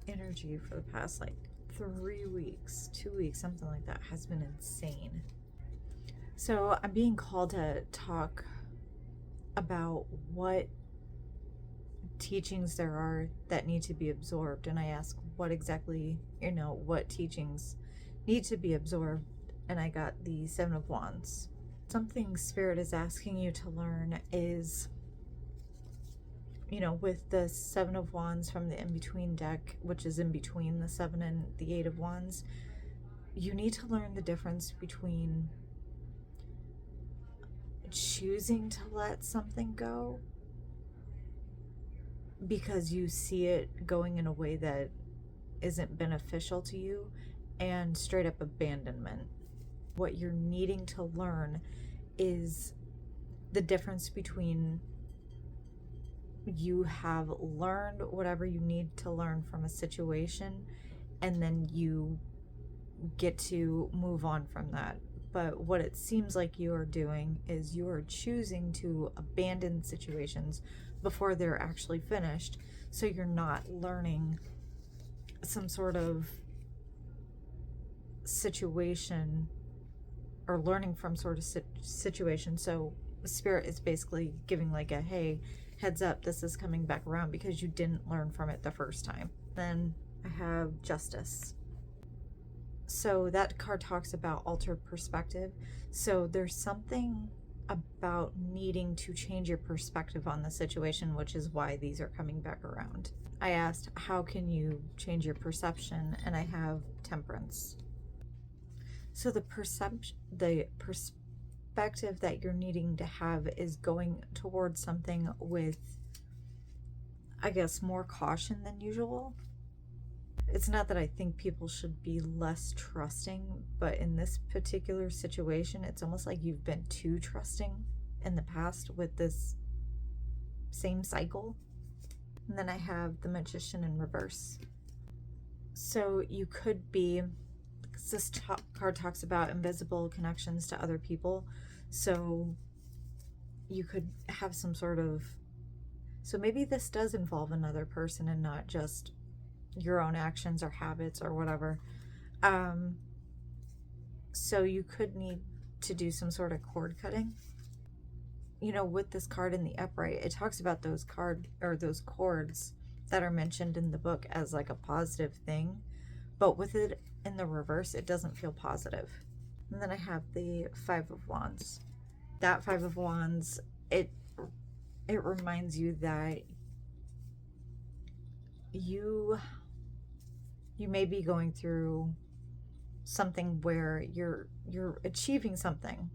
energy for the past like 3 weeks, 2 weeks, something like that has been insane. So I'm being called to talk about what teachings there are that need to be absorbed. And I ask what exactly, what teachings need to be absorbed. And I got the Seven of Wands. Something Spirit is asking you to learn is, with the Seven of Wands from the in-between deck, which is in between the Seven and the Eight of Wands, you need to learn the difference between choosing to let something go because you see it going in a way that isn't beneficial to you, and straight up abandonment. What you're needing to learn is the difference between you have learned whatever you need to learn from a situation, and then you get to move on from that. But what it seems like you are doing is you are choosing to abandon situations before they're actually finished, so you're not learning some sort of situation or learning from sort of situation. So Spirit is basically giving like a, hey, heads up, this is coming back around because you didn't learn from it the first time. Then I have Justice. So that card talks about altered perspective. So there's something about needing to change your perspective on the situation, which is why these are coming back around. I asked, how can you change your perception? And I have Temperance. So the perspective that you're needing to have is going towards something with, I guess, more caution than usual. It's not that I think people should be less trusting, but in this particular situation, it's almost like you've been too trusting in the past with this same cycle. And then I have the Magician in reverse. So you could be, this card talks about invisible connections to other people. So you could have some sort of, so maybe this does involve another person and not just your own actions or habits or whatever. So you could need to do some sort of cord cutting. With this card in the upright, it talks about those cords that are mentioned in the book as like a positive thing, but with it in the reverse, it doesn't feel positive. And then I have the Five of Wands. That Five of Wands, it reminds you that you may be going through something where you're achieving something,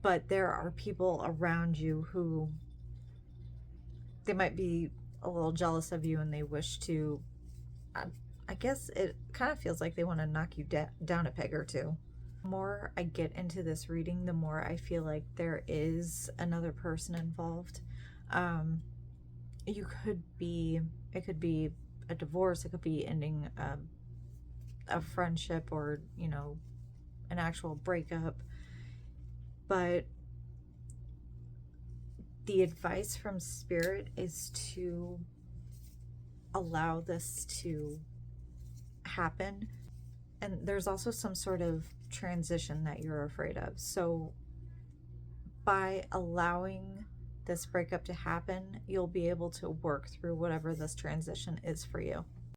but there are people around you who they might be a little jealous of you, and they wish to, I guess it kind of feels like they want to knock you down a peg or two. The more I get into this reading, the more I feel like there is another person involved. It could be a divorce, it could be ending a friendship, or an actual breakup. But the advice from Spirit is to allow this to happen. And there's also some sort of transition that you're afraid of. So by allowing this breakup to happen, you'll be able to work through whatever this transition is for you.